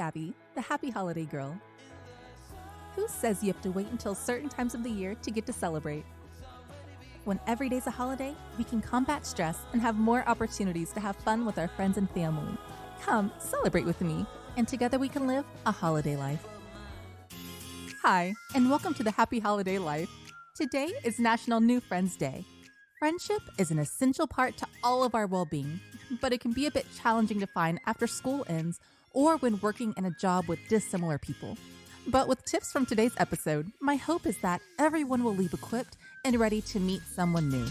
Abby, the happy holiday girl. Who says you have to wait until certain times of the year to get to celebrate? When every day's a holiday, we can combat stress and have more opportunities to have fun with our friends and family. Come, celebrate with me, and together we can live a holiday life. Hi, and welcome to the Happy Holiday Life. Today is National New Friends Day. Friendship is an essential part to all of our well-being, but it can be a bit challenging to find after school ends or when working in a job with dissimilar people. But with tips from today's episode, my hope is that everyone will leave equipped and ready to meet someone new.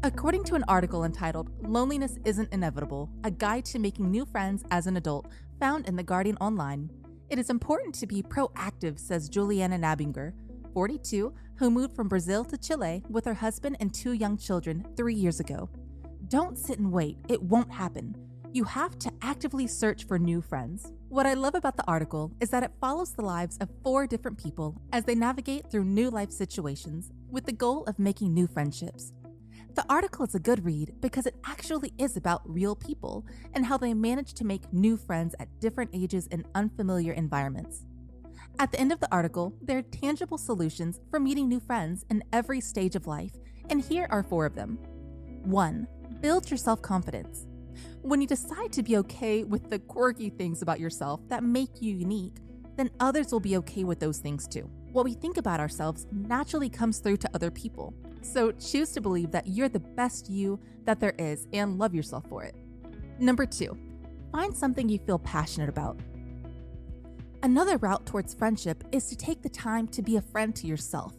According to an article entitled "Loneliness Isn't Inevitable: A Guide to Making New Friends as an Adult" found in The Guardian Online, it is important to be proactive, says Juliana Nabinger, 42, who moved from Brazil to Chile with her husband and 2 young children 3 years ago. Don't sit and wait, it won't happen. You have to actively search for new friends. What I love about the article is that it follows the lives of 4 different people as they navigate through new life situations with the goal of making new friendships. The article is a good read because it actually is about real people and how they manage to make new friends at different ages in unfamiliar environments. At the end of the article, there are tangible solutions for meeting new friends in every stage of life, and here are 4 of them. 1. Build your self-confidence. When you decide to be okay with the quirky things about yourself that make you unique, then others will be okay with those things too. What we think about ourselves naturally comes through to other people, so choose to believe that you're the best you that there is and love yourself for it. Number 2, find something you feel passionate about. Another route towards friendship is to take the time to be a friend to yourself.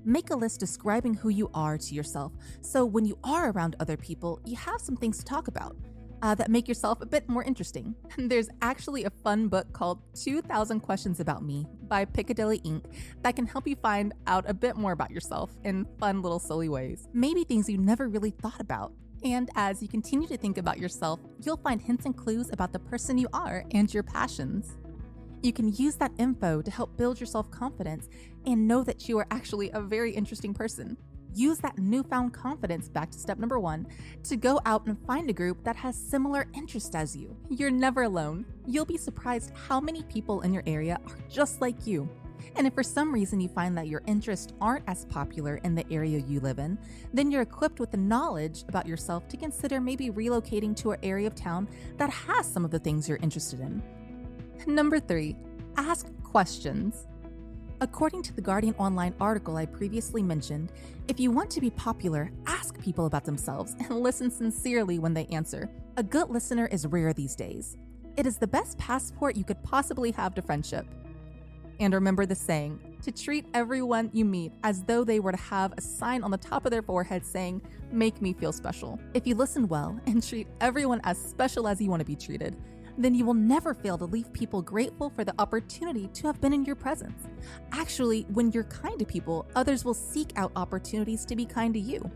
Make a list describing who you are to yourself, so when you are around other people, you have some things to talk about that make yourself a bit more interesting. There's actually a fun book called 2,000 Questions About Me by Piccadilly Inc. that can help you find out a bit more about yourself in fun little silly ways. Maybe things you never really thought about. And as you continue to think about yourself, you'll find hints and clues about the person you are and your passions. You can use that info to help build your self-confidence and know that you are actually a very interesting person. Use that newfound confidence, back to step number 1, to go out and find a group that has similar interests as you. You're never alone. You'll be surprised how many people in your area are just like you. And if for some reason you find that your interests aren't as popular in the area you live in, then you're equipped with the knowledge about yourself to consider maybe relocating to an area of town that has some of the things you're interested in. Number 3, ask questions. According to the Guardian Online article I previously mentioned, if you want to be popular, ask people about themselves and listen sincerely when they answer. A good listener is rare these days. It is the best passport you could possibly have to friendship. And remember the saying, to treat everyone you meet as though they were to have a sign on the top of their forehead saying, "Make me feel special." If you listen well and treat everyone as special as you want to be treated, then you will never fail to leave people grateful for the opportunity to have been in your presence. Actually, when you're kind to people, others will seek out opportunities to be kind to you.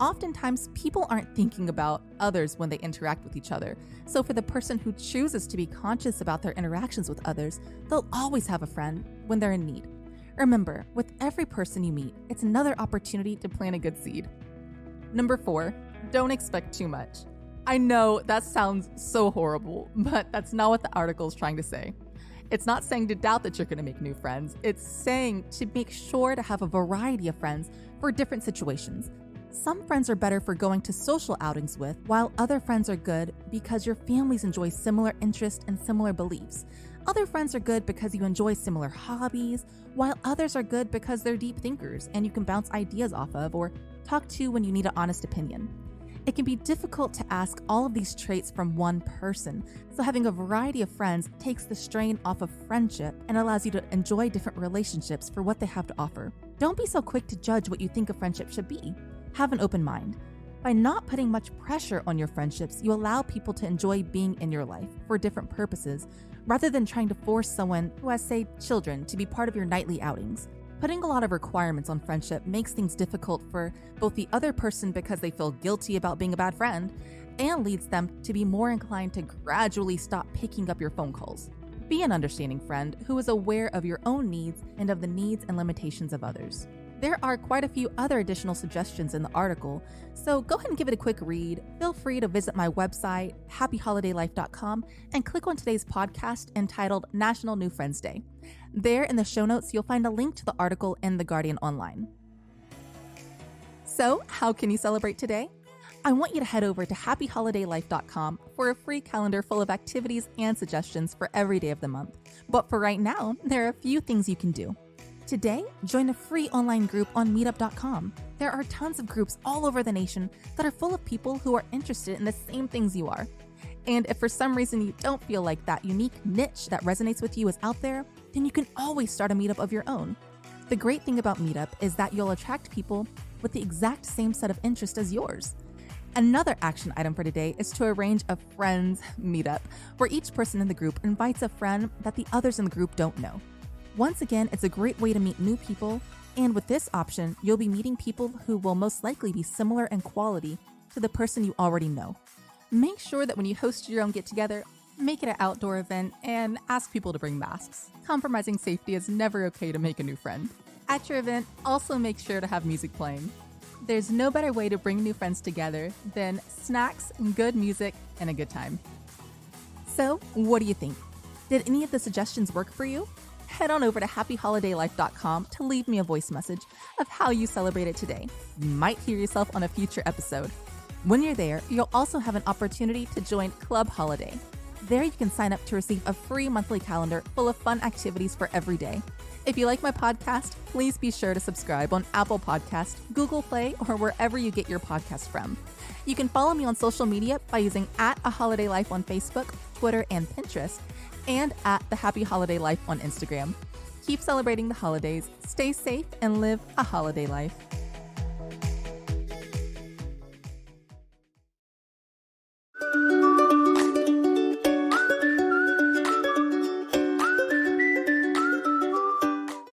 Oftentimes, people aren't thinking about others when they interact with each other, so for the person who chooses to be conscious about their interactions with others, they'll always have a friend when they're in need. Remember, with every person you meet, it's another opportunity to plant a good seed. Number 4, don't expect too much. I know that sounds so horrible, but that's not what the article is trying to say. It's not saying to doubt that you're going to make new friends. It's saying to make sure to have a variety of friends for different situations. Some friends are better for going to social outings with, while other friends are good because your families enjoy similar interests and similar beliefs. Other friends are good because you enjoy similar hobbies, while others are good because they're deep thinkers and you can bounce ideas off of or talk to when you need an honest opinion. It can be difficult to ask all of these traits from one person, so having a variety of friends takes the strain off of friendship and allows you to enjoy different relationships for what they have to offer. Don't be so quick to judge what you think a friendship should be. Have an open mind. By not putting much pressure on your friendships, you allow people to enjoy being in your life for different purposes, rather than trying to force someone who has, say, children to be part of your nightly outings. Putting a lot of requirements on friendship makes things difficult for both the other person because they feel guilty about being a bad friend, and leads them to be more inclined to gradually stop picking up your phone calls. Be an understanding friend who is aware of your own needs and of the needs and limitations of others. There are quite a few other additional suggestions in the article, so go ahead and give it a quick read. Feel free to visit my website, happyholidaylife.com, and click on today's podcast entitled National New Friends Day. There in the show notes, you'll find a link to the article in The Guardian Online. So, how can you celebrate today? I want you to head over to happyholidaylife.com for a free calendar full of activities and suggestions for every day of the month. But for right now, there are a few things you can do. Today, join a free online group on Meetup.com. There are tons of groups all over the nation that are full of people who are interested in the same things you are. And if for some reason you don't feel like that unique niche that resonates with you is out there, then you can always start a meetup of your own. The great thing about Meetup is that you'll attract people with the exact same set of interests as yours. Another action item for today is to arrange a friends meetup, where each person in the group invites a friend that the others in the group don't know. Once again, it's a great way to meet new people, and with this option, you'll be meeting people who will most likely be similar in quality to the person you already know. Make sure that when you host your own get-together, make it an outdoor event and ask people to bring masks. Compromising safety is never okay to make a new friend. At your event, also make sure to have music playing. There's no better way to bring new friends together than snacks, good music, and a good time. So, what do you think? Did any of the suggestions work for you? Head on over to happyholidaylife.com to leave me a voice message of how you celebrated today. You might hear yourself on a future episode. When you're there, you'll also have an opportunity to join Club Holiday. There you can sign up to receive a free monthly calendar full of fun activities for every day. If you like my podcast, please be sure to subscribe on Apple Podcast, Google Play, or wherever you get your podcast from. You can follow me on social media by using @AHolidayLife on Facebook, Twitter, and Pinterest, and @TheHappyHolidayLife on Instagram. Keep celebrating the holidays, stay safe, and live a holiday life.